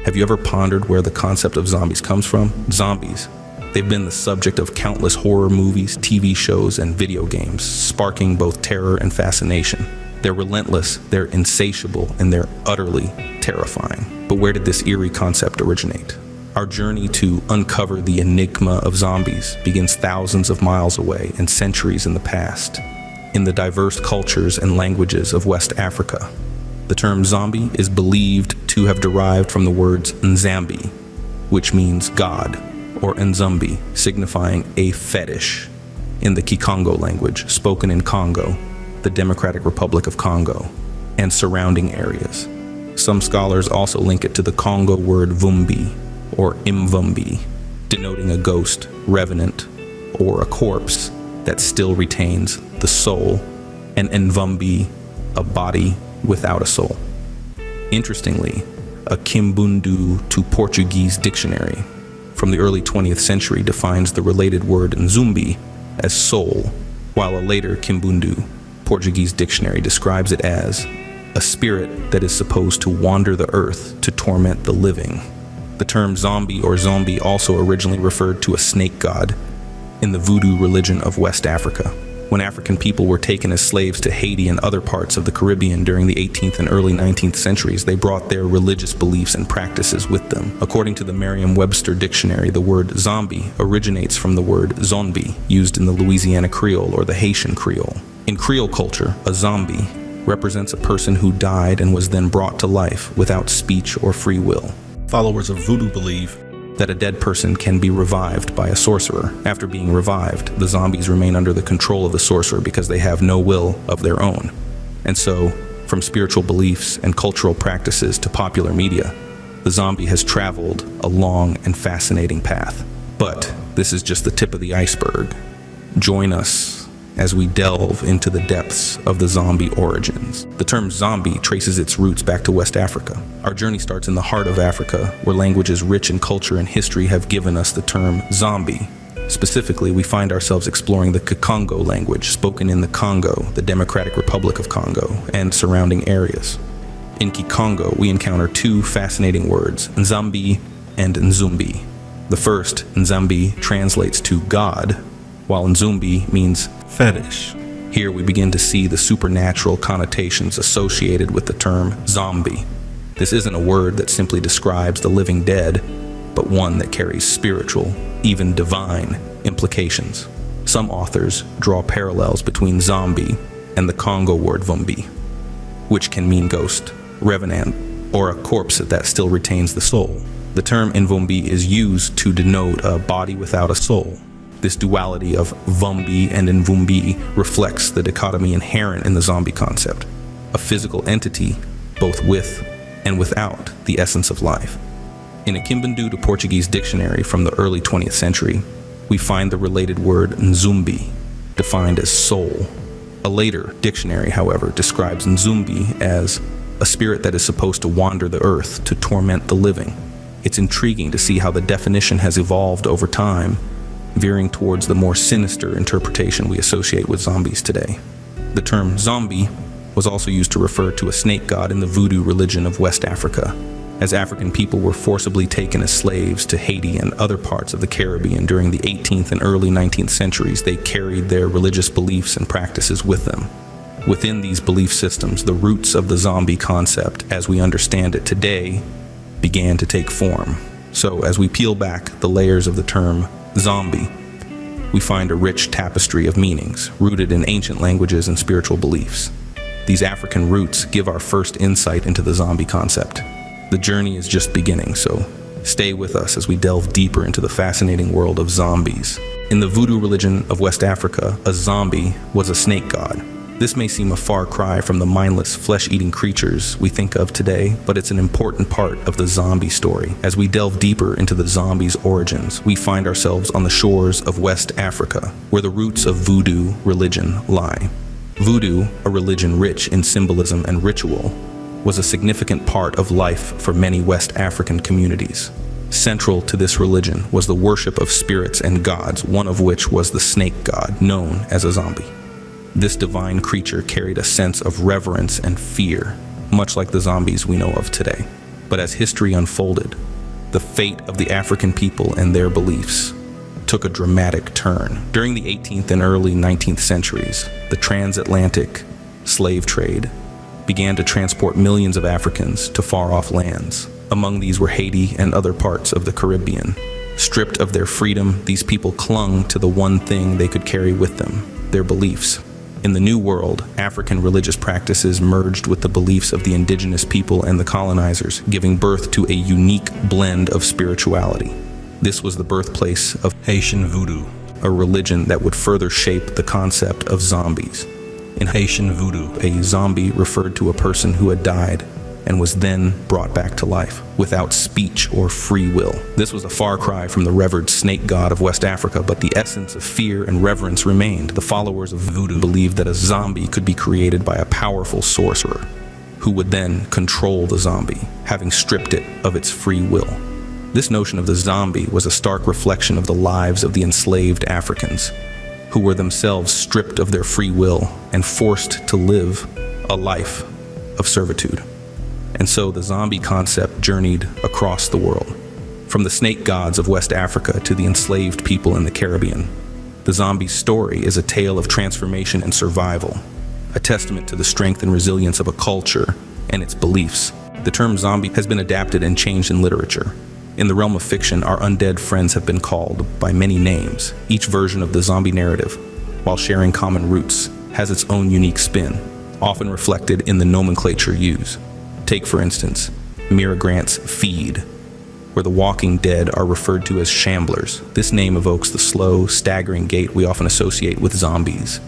Have you ever pondered where the concept of zombies comes from? Zombies. They've been the subject of countless horror movies, TV shows, and video games, sparking both terror and fascination. They're relentless, they're insatiable, and they're utterly terrifying. But where did this eerie concept originate? Our journey to uncover the enigma of zombies begins thousands of miles away and centuries in the past, in the diverse cultures and languages of West Africa. The term zombie is believed to have derived from the words nzambi, which means God, or nzumbi, signifying a fetish, in the Kikongo language spoken in Congo, the Democratic Republic of Congo, and surrounding areas. Some scholars also link it to the Kongo word vumbi, or mvumbi, denoting a ghost, revenant, or a corpse that still retains the soul, and nvumbi, a body without a soul. Interestingly, a Kimbundu-to-Portuguese dictionary from the early 20th century defines the related word nzumbi as soul, while a later Kimbundu-Portuguese dictionary describes it as a spirit that is supposed to wander the earth to torment the living. The term zombie or zombi also originally referred to a snake god in the voodoo religion of West Africa. When African people were taken as slaves to Haiti and other parts of the Caribbean during the 18th and early 19th centuries, they brought their religious beliefs and practices with them. According to the Merriam-Webster dictionary, the word zombie originates from the word zombi, used in the Louisiana Creole or the Haitian Creole. In Creole culture, a zombie represents a person who died and was then brought to life without speech or free will. Followers of voodoo believe that a dead person can be revived by a sorcerer. After being revived, the zombies remain under the control of the sorcerer because they have no will of their own. And so, from spiritual beliefs and cultural practices to popular media, the zombie has traveled a long and fascinating path. But this is just the tip of the iceberg. Join us as we delve into the depths of the zombie origins. The term zombie traces its roots back to West Africa. Our journey starts in the heart of Africa, where languages rich in culture and history have given us the term zombie. Specifically, we find ourselves exploring the Kikongo language spoken in the Congo, the Democratic Republic of Congo, and surrounding areas. In Kikongo, we encounter two fascinating words, nzambi and nzumbi. The first, nzambi, translates to God, while nzumbi means fetish. Here we begin to see the supernatural connotations associated with the term zombie. This isn't a word that simply describes the living dead, but one that carries spiritual, even divine, implications. Some authors draw parallels between zombie and the Kongo word vumbi, which can mean ghost, revenant, or a corpse that still retains the soul. The term nvumbi is used to denote a body without a soul. This duality of vumbi and nvumbi reflects the dichotomy inherent in the zombie concept, a physical entity both with and without the essence of life. In a Kimbundu-to-Portuguese dictionary from the early 20th century, we find the related word nzumbi, defined as soul. A later dictionary, however, describes nzumbi as a spirit that is supposed to wander the earth to torment the living. It's intriguing to see how the definition has evolved over time, veering towards the more sinister interpretation we associate with zombies today. The term zombie was also used to refer to a snake god in the voodoo religion of West Africa. As African people were forcibly taken as slaves to Haiti and other parts of the Caribbean during the 18th and early 19th centuries, they carried their religious beliefs and practices with them. Within these belief systems, the roots of the zombie concept, as we understand it today, began to take form. So as we peel back the layers of the term zombie, we find a rich tapestry of meanings rooted in ancient languages and spiritual beliefs. These African roots give our first insight into the zombie concept. The journey is just beginning, so stay with us as we delve deeper into the fascinating world of zombies. In the voodoo religion of West Africa, a zombie was a snake god. This may seem a far cry from the mindless, flesh-eating creatures we think of today, but it's an important part of the zombie story. As we delve deeper into the zombie's origins, we find ourselves on the shores of West Africa, where the roots of voodoo religion lie. Voodoo, a religion rich in symbolism and ritual, was a significant part of life for many West African communities. Central to this religion was the worship of spirits and gods, one of which was the snake god, known as a zombie. This divine creature carried a sense of reverence and fear, much like the zombies we know of today. But as history unfolded, the fate of the African people and their beliefs took a dramatic turn. During the 18th and early 19th centuries, the transatlantic slave trade began to transport millions of Africans to far-off lands. Among these were Haiti and other parts of the Caribbean. Stripped of their freedom, these people clung to the one thing they could carry with them, their beliefs. In the New World, African religious practices merged with the beliefs of the indigenous people and the colonizers, giving birth to a unique blend of spirituality. This was the birthplace of Haitian voodoo, a religion that would further shape the concept of zombies. In Haitian voodoo, a zombie referred to a person who had died and was then brought back to life without speech or free will. This was a far cry from the revered snake god of West Africa, but the essence of fear and reverence remained. The followers of voodoo believed that a zombie could be created by a powerful sorcerer who would then control the zombie, having stripped it of its free will. This notion of the zombie was a stark reflection of the lives of the enslaved Africans, who were themselves stripped of their free will and forced to live a life of servitude. And so the zombie concept journeyed across the world, from the snake gods of West Africa to the enslaved people in the Caribbean. The zombie story is a tale of transformation and survival, a testament to the strength and resilience of a culture and its beliefs. The term zombie has been adapted and changed in literature. In the realm of fiction, our undead friends have been called by many names. Each version of the zombie narrative, while sharing common roots, has its own unique spin, often reflected in the nomenclature used. Take, for instance, Mira Grant's Feed, where the walking dead are referred to as shamblers. This name evokes the slow, staggering gait we often associate with zombies,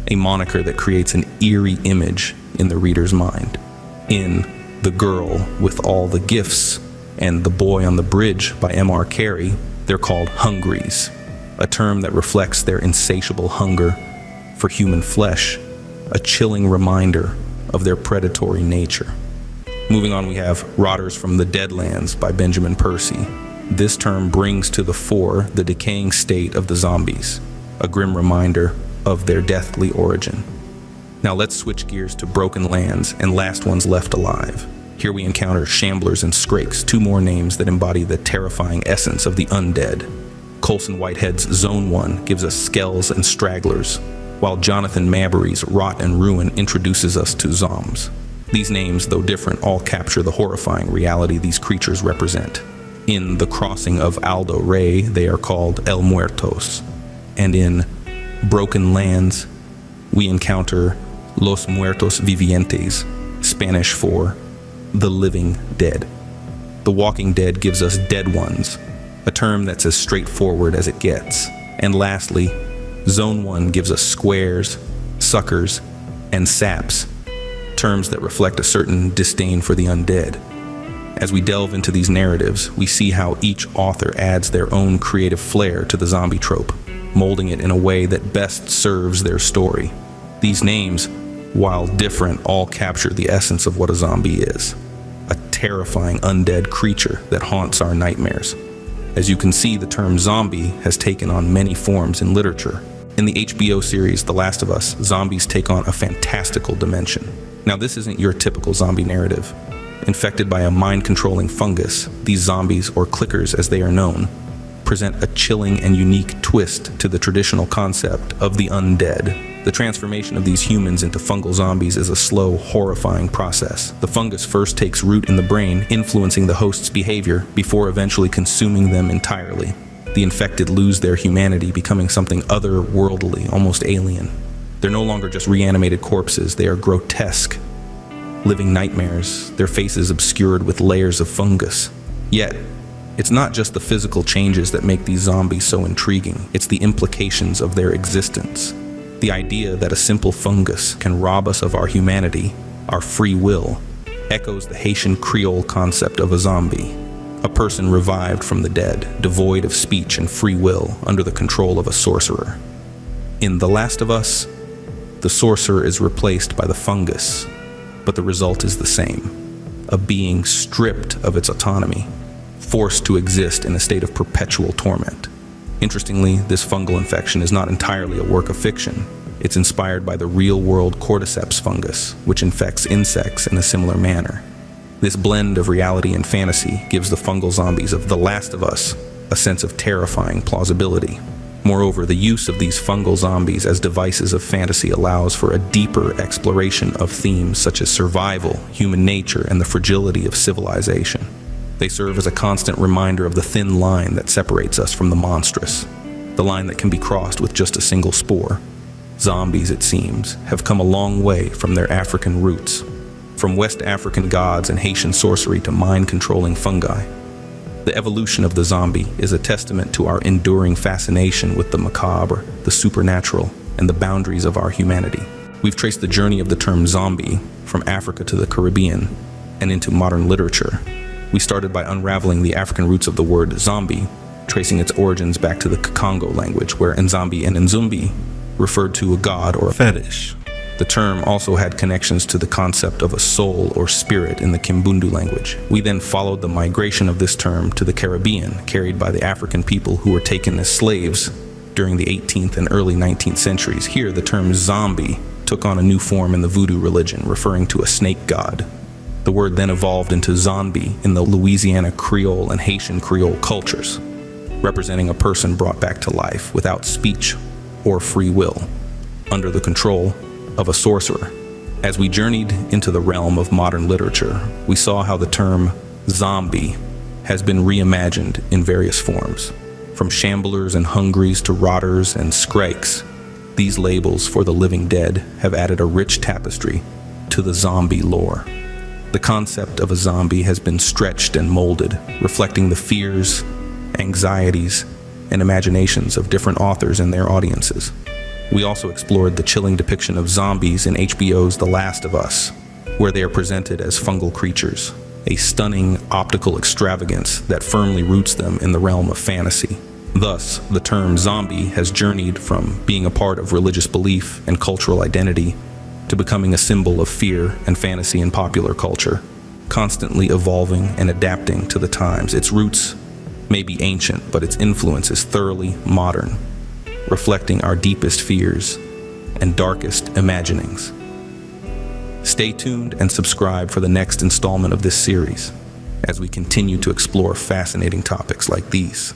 a moniker that creates an eerie image in the reader's mind. In The Girl with All the Gifts and The Boy on the Bridge by M.R. Carey, they're called hungries, a term that reflects their insatiable hunger for human flesh, a chilling reminder of their predatory nature. Moving on, we have Rotters from the Deadlands by Benjamin Percy. This term brings to the fore the decaying state of the zombies, a grim reminder of their deathly origin. Now let's switch gears to Broken Lands and Last Ones Left Alive. Here we encounter Shamblers and Skrakes, two more names that embody the terrifying essence of the undead. Colson Whitehead's Zone 1 gives us Skells and Stragglers, while Jonathan Mabry's Rot and Ruin introduces us to Zombs. These names, though different, all capture the horrifying reality these creatures represent. In The Crossing of Aldo Ray, they are called El Muertos. And in Broken Lands, we encounter Los Muertos Vivientes, Spanish for the living dead. The Walking Dead gives us Dead Ones, a term that's as straightforward as it gets. And lastly, Zone 1 gives us Squares, Suckers, and Saps, terms that reflect a certain disdain for the undead. As we delve into these narratives, we see how each author adds their own creative flair to the zombie trope, molding it in a way that best serves their story. These names, while different, all capture the essence of what a zombie is: a terrifying undead creature that haunts our nightmares. As you can see, the term zombie has taken on many forms in literature. In the HBO series The Last of Us, zombies take on a fantastical dimension. Now, this isn't your typical zombie narrative. Infected by a mind-controlling fungus, these zombies, or clickers as they are known, present a chilling and unique twist to the traditional concept of the undead. The transformation of these humans into fungal zombies is a slow, horrifying process. The fungus first takes root in the brain, influencing the host's behavior before eventually consuming them entirely. The infected lose their humanity, becoming something otherworldly, almost alien. They're no longer just reanimated corpses, they are grotesque, living nightmares, their faces obscured with layers of fungus. Yet, it's not just the physical changes that make these zombies so intriguing, it's the implications of their existence. The idea that a simple fungus can rob us of our humanity, our free will, echoes the Haitian Creole concept of a zombie, a person revived from the dead, devoid of speech and free will, under the control of a sorcerer. In The Last of Us, the sorcerer is replaced by the fungus, but the result is the same: a being stripped of its autonomy, forced to exist in a state of perpetual torment. Interestingly, this fungal infection is not entirely a work of fiction. It's inspired by the real-world cordyceps fungus, which infects insects in a similar manner. This blend of reality and fantasy gives the fungal zombies of The Last of Us a sense of terrifying plausibility. Moreover, the use of these fungal zombies as devices of fantasy allows for a deeper exploration of themes such as survival, human nature, and the fragility of civilization. They serve as a constant reminder of the thin line that separates us from the monstrous, the line that can be crossed with just a single spore. Zombies, it seems, have come a long way from their African roots, from West African gods and Haitian sorcery to mind-controlling fungi. The evolution of the zombie is a testament to our enduring fascination with the macabre, the supernatural, and the boundaries of our humanity. We've traced the journey of the term zombie from Africa to the Caribbean and into modern literature. We started by unraveling the African roots of the word zombie, tracing its origins back to the Kikongo language, where nzambi and nzumbi referred to a god or a fetish. The term also had connections to the concept of a soul or spirit in the Kimbundu language. We then followed the migration of this term to the Caribbean, carried by the African people who were taken as slaves during the 18th and early 19th centuries. Here, the term zombie took on a new form in the voodoo religion, referring to a snake god. The word then evolved into zombie in the Louisiana Creole and Haitian Creole cultures, representing a person brought back to life without speech or free will, under the control of a sorcerer. As we journeyed into the realm of modern literature, we saw how the term zombie has been reimagined in various forms. From shamblers and hungries to rotters and skrakes, these labels for the living dead have added a rich tapestry to the zombie lore. The concept of a zombie has been stretched and molded, reflecting the fears, anxieties, and imaginations of different authors and their audiences. We also explored the chilling depiction of zombies in HBO's The Last of Us, where they are presented as fungal creatures, a stunning optical extravagance that firmly roots them in the realm of fantasy. Thus, the term zombie has journeyed from being a part of religious belief and cultural identity to becoming a symbol of fear and fantasy in popular culture, constantly evolving and adapting to the times. Its roots may be ancient, but its influence is thoroughly modern, reflecting our deepest fears and darkest imaginings. Stay tuned and subscribe for the next installment of this series as we continue to explore fascinating topics like these.